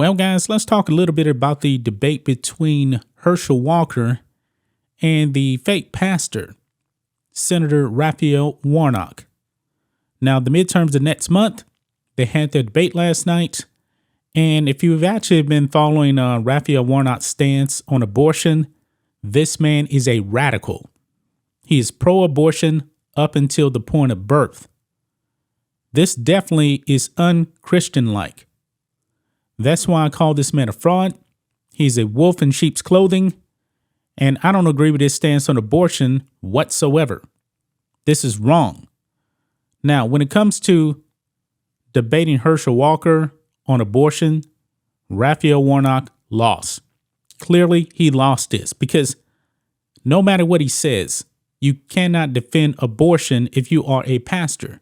Well, guys, let's talk a little bit about the debate between Herschel Walker and the fake pastor, Senator Raphael Warnock. Now, the midterms are next month. They had their debate last night. And if you've actually been following Raphael Warnock's stance on abortion, this man is a radical. He is pro-abortion up until the point of birth. This definitely is un-Christian-like. That's why I call this man a fraud. He's a wolf in sheep's clothing. And I don't agree with his stance on abortion whatsoever. This is wrong. Now, when it comes to debating Herschel Walker on abortion, Raphael Warnock lost. Clearly, he lost this because no matter what he says, you cannot defend abortion if you are a pastor.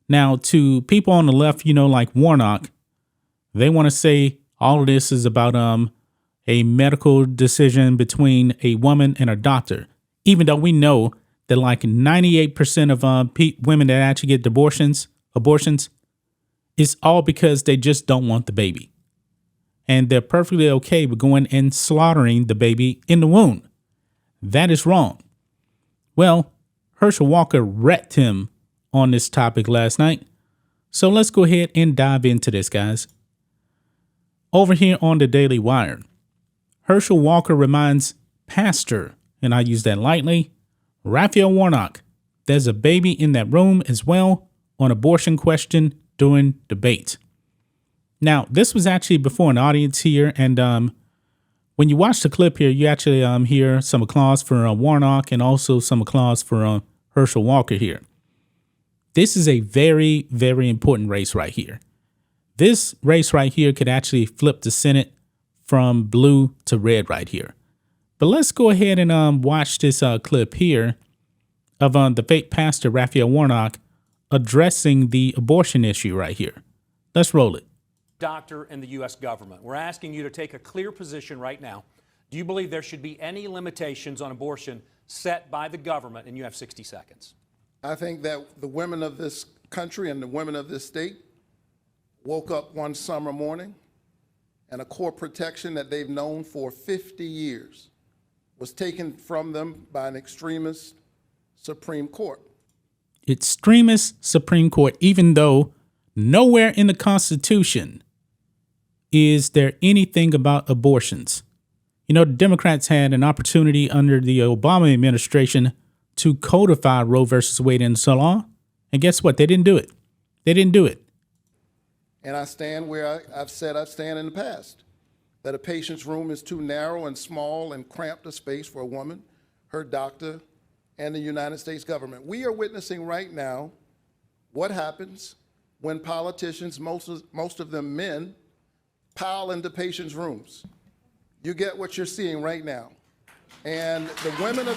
Now, to people on the left, like Warnock, they want to say all of this is about a medical decision between a woman and a doctor, even though we know that like 98% of women that actually get abortions is all because they just don't want the baby. And they're perfectly okay with going and slaughtering the baby in the womb. That is wrong. Well, Herschel Walker wrecked him on this topic last night. So let's go ahead and dive into this, guys. Over here on the Daily Wire, Herschel Walker reminds Pastor, and I use that lightly, Raphael Warnock, there's a baby in that room as well on abortion question during debate. Now, this was actually before an audience here, and when you watch the clip here, you actually hear some applause for Warnock and also some applause for Herschel Walker here. This is a very, very important race right here. This race right here could actually flip the Senate from blue to red right here. But let's go ahead and watch this clip here of the fake pastor Raphael Warnock addressing the abortion issue right here. Let's roll it. Doctor and the U.S. government, we're asking you to take a clear position right now. Do you believe there should be any limitations on abortion set by the government? And you have 60 seconds. I think that the women of this country and the women of this state woke up one summer morning and a core protection that they've known for 50 years was taken from them by an extremist Supreme Court. Extremist Supreme Court, even though nowhere in the Constitution is there anything about abortions. The Democrats had an opportunity under the Obama administration to codify Roe versus Wade into law. And guess what? They didn't do it. They didn't do it. And I stand where I've said I stand in the past, that a patient's room is too narrow and small and cramped a space for a woman, her doctor, and the United States government. We are witnessing right now what happens when politicians, most of them men, pile into patients' rooms. You get what you're seeing right now. And the women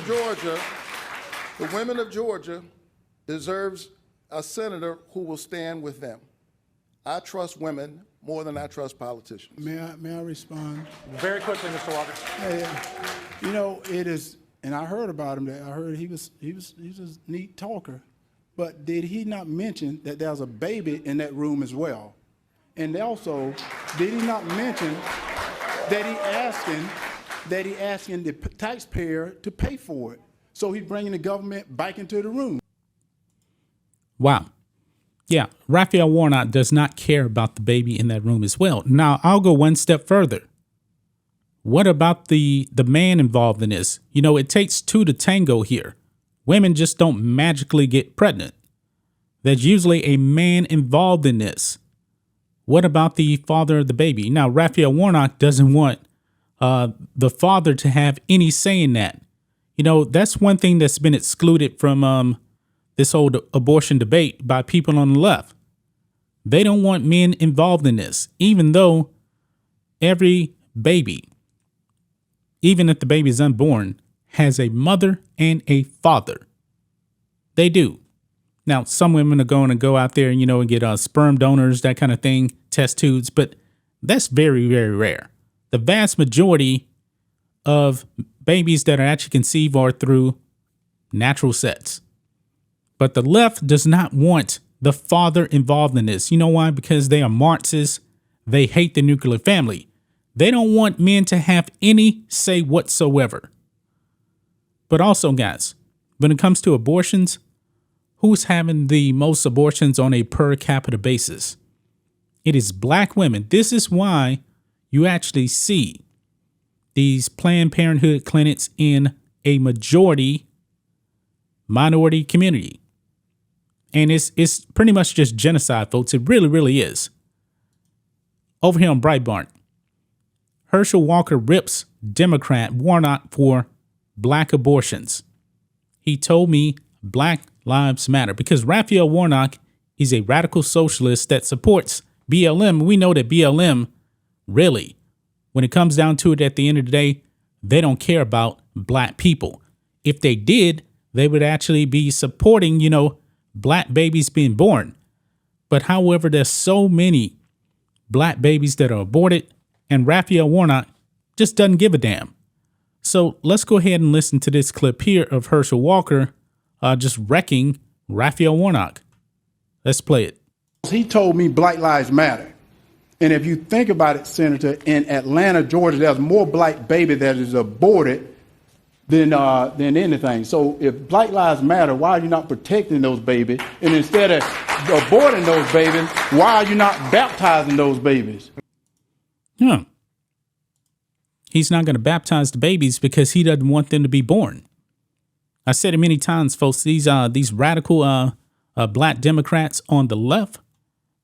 of Georgia deserves a senator who will stand with them. I trust women more than I trust politicians. May I respond? Very quickly, Mr. Walker. It is, and I heard about him. I heard he was a neat talker, but did he not mention that there's a baby in that room as well? And also, did he not mention that he asking the taxpayer to pay for it? So he's bringing the government back into the room. Wow. Yeah, Raphael Warnock does not care about the baby in that room as well. Now, I'll go one step further. What about the man involved in this? It takes two to tango here. Women just don't magically get pregnant. There's usually a man involved in this. What about the father of the baby? Now, Raphael Warnock doesn't want the father to have any say in that. That's one thing that's been excluded from this whole abortion debate by people on the left. They don't want men involved in this, even though every baby, even if the baby is unborn, has a mother and a father. They do. Now, some women are going to go out there and, and get sperm donors, that kind of thing, test tubes, but that's very, very rare. The vast majority of babies that are actually conceived are through natural sex. But the left does not want the father involved in this. You know why? Because they are Marxists. they hate the nuclear family. They don't want men to have any say whatsoever. But also, guys, when it comes to abortions, who's having the most abortions on a per capita basis? It is black women. This is why you actually see these Planned Parenthood clinics in a minority community. And it's pretty much just genocide, folks. It really, really is. Over here on Breitbart, Herschel Walker rips Democrat Warnock for black abortions. He told me Black Lives Matter because Raphael Warnock is a radical socialist that supports BLM. We know that BLM, really, when it comes down to it at the end of the day, they don't care about black people. If they did, they would actually be supporting, black babies being born. But however, there's so many black babies that are aborted, and Raphael Warnock just doesn't give a damn. So let's go ahead and listen to this clip here of Herschel Walker just wrecking Raphael Warnock. Let's play it. He told me Black Lives Matter. And if you think about it, Senator, in Atlanta, Georgia, there's more black baby that is aborted than anything. So if Black Lives Matter, why are you not protecting those babies? And instead of aborting those babies, why are you not baptizing those babies? He's not going to baptize the babies because he doesn't want them to be born. I said it many times, folks. These radical black Democrats on the left,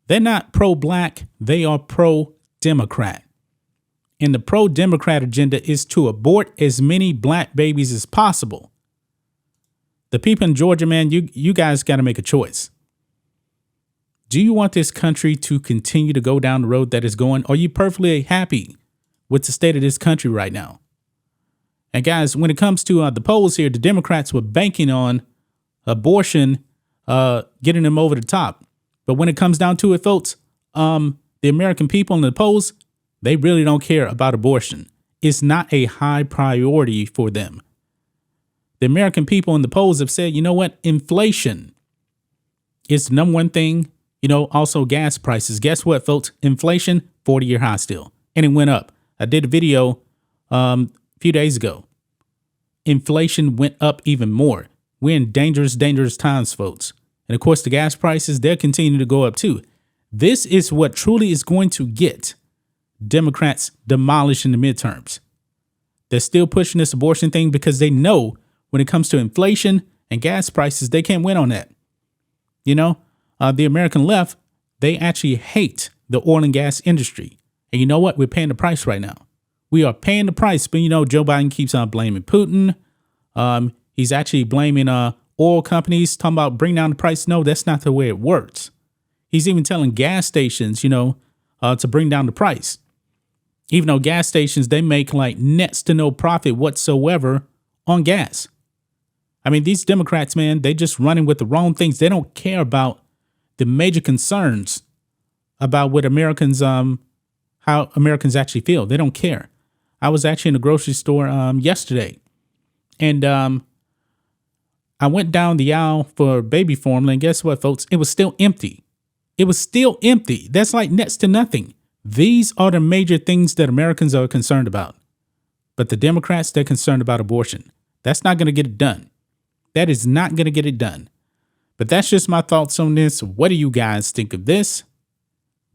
they're not pro-black. They are pro-Democrat. And the pro-Democrat agenda is to abort as many black babies as possible. The people in Georgia, man, you guys got to make a choice. Do you want this country to continue to go down the road that is going? Are you perfectly happy with the state of this country right now? And guys, when it comes to the polls here, the Democrats were banking on abortion, getting them over the top. But when it comes down to it, folks, the American people in the polls, they really don't care about abortion. It's not a high priority for them. The American people in the polls have said, you know what? Inflation is the number one thing. Also gas prices. Guess what, folks? Inflation, 40-year high still. And it went up. I did a video a few days ago. Inflation went up even more. We're in dangerous, dangerous times, folks. And of course, the gas prices, they're continuing to go up too. This is what truly is going to get Democrats demolished in the midterms. They're still pushing this abortion thing because they know when it comes to inflation and gas prices, they can't win on that. The American left, they actually hate the oil and gas industry. And you know what? We're paying the price right now. We are paying the price. But, Joe Biden keeps on blaming Putin. He's actually blaming oil companies, talking about bring down the price. No, that's not the way it works. He's even telling gas stations, to bring down the price. Even though gas stations, they make like next to no profit whatsoever on gas. I mean, these Democrats, man, they just running with the wrong things. They don't care about the major concerns about what Americans, how Americans actually feel. They don't care. I was actually in a grocery store yesterday, and I went down the aisle for baby formula, and guess what, folks? It was still empty. It was still empty. That's like next to nothing. These are the major things that Americans are concerned about. But the Democrats, they're concerned about abortion. That's not going to get it done. That is not going to get it done. But that's just my thoughts on this. What do you guys think of this?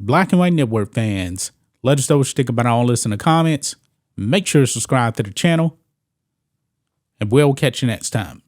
Black and White Network fans, let us know what you think about all this in the comments. Make sure to subscribe to the channel, and we'll catch you next time.